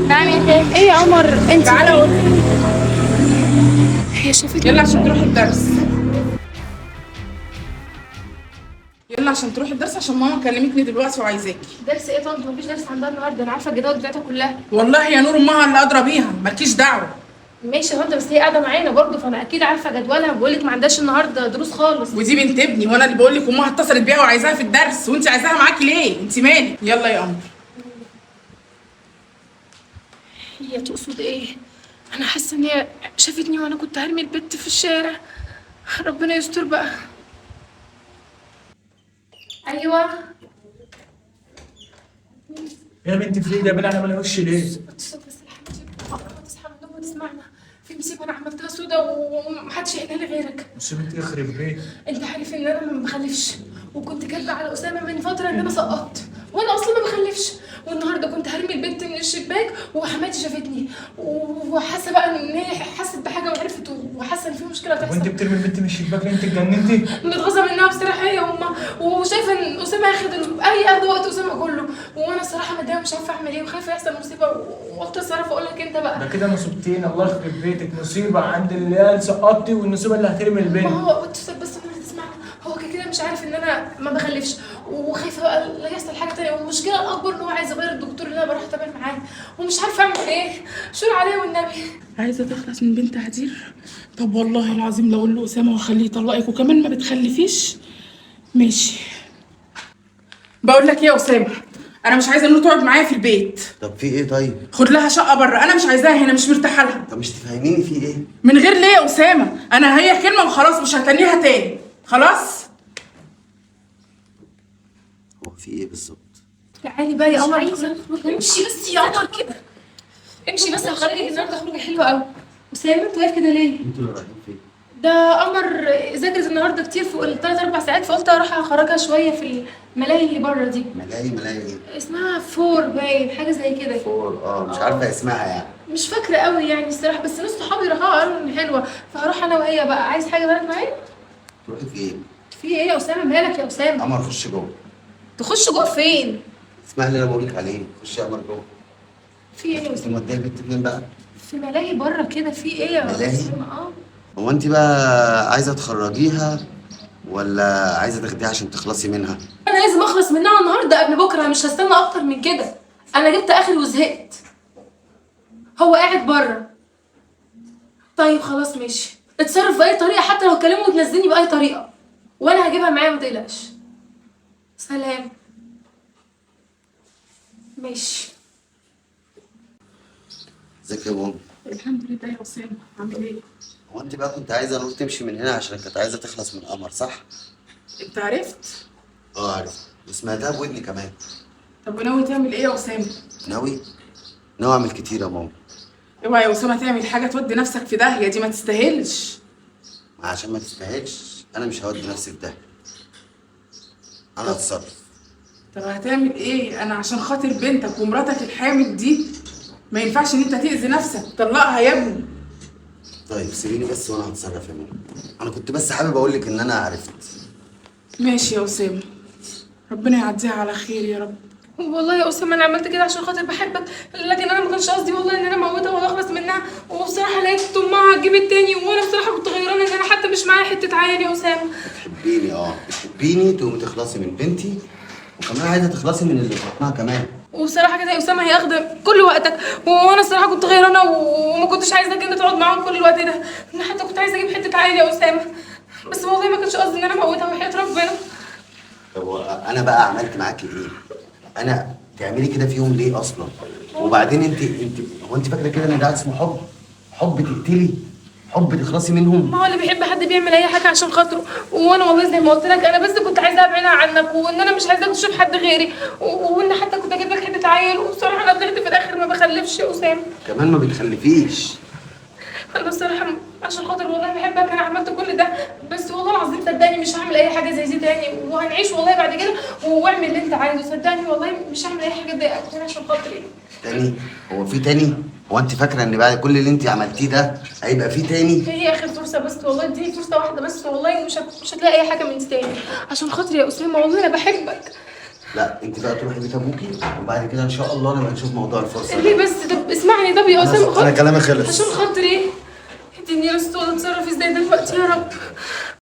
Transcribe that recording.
نعم يا تيتا. ايه يا قمر انت؟ تعالى اقول. هي شافتني؟ يلا عشان تروحي الدرس. يلا عشان تروحي الدرس عشان ماما كلمتني دلوقتي وعايزاكي. درس ايه طنط؟ مفيش درس عندها النهارده، انا عارفه الجدول بتاعتها كلها. والله يا نور امها اللي ادرى بيها، مالكيش دعوه. ماشي يا طنط، بس هي قاعده معانا برضه فانا اكيد عارفه جدولها. بقول لك ما عندهاش النهارده دروس خالص. ودي بنت ابني وانا اللي بقول لك امها اتصلت بيها وعايزاها في الدرس، وانت عايزاها معاكي ليه؟ انت مالك؟ يلا يا قمر. هي تقصد ايه؟ انا حاسه ان هي شافتني وانا كنت هرمي البت في الشارع. ربنا يستر بقى. ايوه. يا بنتي في ايه ده؟ بين على وش ليه؟ تصحى تصحى من النوم وتسمعنا في مصيبه انا عملتها سودا ومحدش يحلها لي غيرك. مصيبة يخرب بيت. انت عارف ان انا ما بخلفش، وكنت كاتبه على اسامه من فتره ان انا سقطت، وانا اصلا ما بخلفش. والنهارده كنت هرمي البنت من الشباك وحماتي شافتني وحاسه بقى ان هي حست بحاجه وعرفت وحاسه ان في مشكله وانت تحصل. بترمي البنت من الشباك ليه؟ انت اتجننتي؟ متغاظه منها بصراحه هي وامها، وشايفه ان اسامه اخد وقت اسامه كله، وانا الصراحه متضايقه مش عارفه اعمل ايه وخايفه يحصل مصيبه، وقلت اتصرف اقول لك انت بقى. ده كده مصيبتين، الله يخرب بيتك. مصيبة عند اللي سقطتي والمصيبة اللي هترمي ما البنت. هو بس انا تسمع، هو كده مش عارف ان انا ما بخلفش، وخايفه بقى لا يحصل حاجه تانية، والمشكله الاكبر ان هو عايز يغير الدكتور اللي انا بروح اتابع معاه، ومش عارفه اعمل ايه. شور عليا والنبي. عايزه تخلص من بنت هدير؟ طب والله العظيم لو اقول له اسامه واخليه يطلقك وكمان ما بتخلفيش. ماشي. بقول لك ايه يا اسامه، انا مش عايزه نور تقعد معايا في البيت. طب في ايه طيب؟ خد لها شقه بره، انا مش عايزاها هنا، مش مرتاحه لها. طب مش تفهميني في ايه؟ من غير ليه يا اسامه؟ انا هي كلمه وخلاص، مش هتنيها تاني خلاص. هو في ايه بالظبط؟ تعالي بقى يا مش قمر. عايزة. امشي بس يا قمر كده. امشي بس، هخرجك النهارده خروجه حلوه قوي. اسامه انت واقف كده ليه؟ انتوا اللي رايحين فين؟ ده قمر ذاكرت النهارده كتير فوق الثلاث اربع ساعات، فقلت اروح اخرجها شويه في الملاهي اللي بره دي. ملاهي ايه؟ اسمها فور باين حاجه زي كده. مش عارفه اسمها يعني. مش فاكره قوي يعني الصراحه، بس ناس صحابي راحوا قالوا ان حلوه، فهروح انا وهي بقى. عايز حاجه بالك معايا؟ تروحي فين؟ في ايه يا اسامه؟ مالك يا اسامه؟ قمر خش جوه. تخش جوه فين؟ اسمها اللي انا بقول لك عليه، خش يا قمر جوه. في ايه يا انت اسامه؟ موديه البنت فين بقى؟ في ملاهي بره كده. في ايه يا ملاهي؟ اسامه؟ هو انت بقى عايزه تخرجيها ولا عايزه تاخديها عشان تخلصي منها؟ انا لازم اخلص منها النهارده قبل بكره، مش هستنى اكتر من كده. انا جبت اخري وزهقت. هو قاعد بره. طيب خلاص ماشي، اتصرف باي طريقه، حتى لو كلمه وتنزلني باي طريقه، وانا هجيبها معايا ما تقلقش. سلام. ماشي. ازيك يا ماما؟ الحمد لله يا اسامه، عامل ايه؟ هو انت بقى كنت عايزه نور تمشي من هنا عشان كانت عايزه تخلص من قمر صح؟ انت عرفت؟ عارف، وسمعتها بودني كمان. طب وناوي تعمل ايه يا اسامه؟ ناوي اعمل كتير يا ماما. اوعى يا اسامه تعمل حاجه تودي نفسك في داهيه، دي ما تستاهلش. عشان ما تستاهلش انا مش هودي نفسي في ده. انا هتصرف. طب هتعمل ايه؟ انا عشان خاطر بنتك ومراتك الحامل دي ما ينفعش ان انت تأذي نفسك، طلقها يا ابني. طيب سيبيني بس وانا هتصرف يا ماما. انا كنت بس حابب اقول لك ان انا عرفت. ماشي يا اسامه، ربنا يعديها على خير يا رب. والله يا اسامه انا عملت كده عشان خاطر بحبك، لكن انا ما كانش قصدي والله ان انا اموتها ولا اخلص منها. وبصراحه لقيت امها هتجيب التاني، وانا بصراحه كنت غيرانه ان انا حتى مش معايا حته عيل يا اسامه. بتحبيني تقومي تخلصي من بنتي، وكمان عايزه تخلصي من اللي في بطنها كمان. وبصراحه كده يا اسامه هي اخده كل وقتك، وانا الصراحه كنت غيرانه وما كنتش عايزاك انت تقعد معاهم كل الوقت ده. انا حتى كنت عايزه اجيب حته عيل يا اسامه، بس والله ما كانش قصدي ان انا اموتها وحياه ربنا. طب انا بقى عملت معاكي ايه؟ انا تعملي كده فيهم ليه اصلا؟ وبعدين انت هو انت فاكره كده ان ده اسمه حب؟ حب تقتلي؟ حب تخلصي منهم؟ ما هو اللي بيحب حد بيعمل اي حاجه عشان خاطره، وانا والله زي ما قلت لك انا بس كنت عايزه ابعدها عنك، وان انا مش عايزاك تشوف حد غيري، وان حتى كنت اجيب لك حته عيل، وبصراحه انا طلعت في الاخر ما بخلفش يا اسامه. كمان ما بتخلفيش؟ انا الصراحه عشان خاطر والله بحبك انا عملت كل ده، بس والله العظيم صدقني مش هعمل اي حاجه زي دي تاني، وهنعيش والله بعد كده، واعمل اللي انت عايزه صدقني والله مش هعمل اي حاجه تضايقك تاني عشان خاطري. تاني؟ هو في تاني؟ هو انت فاكره ان بعد كل اللي انت عملتيه ده هيبقى في تاني؟ هي اخر فرصه بس والله، اديني فرصه واحده بس والله، مش هتلاقي اي حاجه من دي تاني عشان خاطري يا اسامه، والله انا بحبك. لا انت بقى تروحي بيت ابوكي، وبعد كده ان شاء الله نبقى نشوف موضوع الفرصه ليه ده. بس؟ طب يعني ده يا اسامه انا كلامي خلص. عشان خاطري اديني رسول اتصرف ازاي دلوقتي يا رب.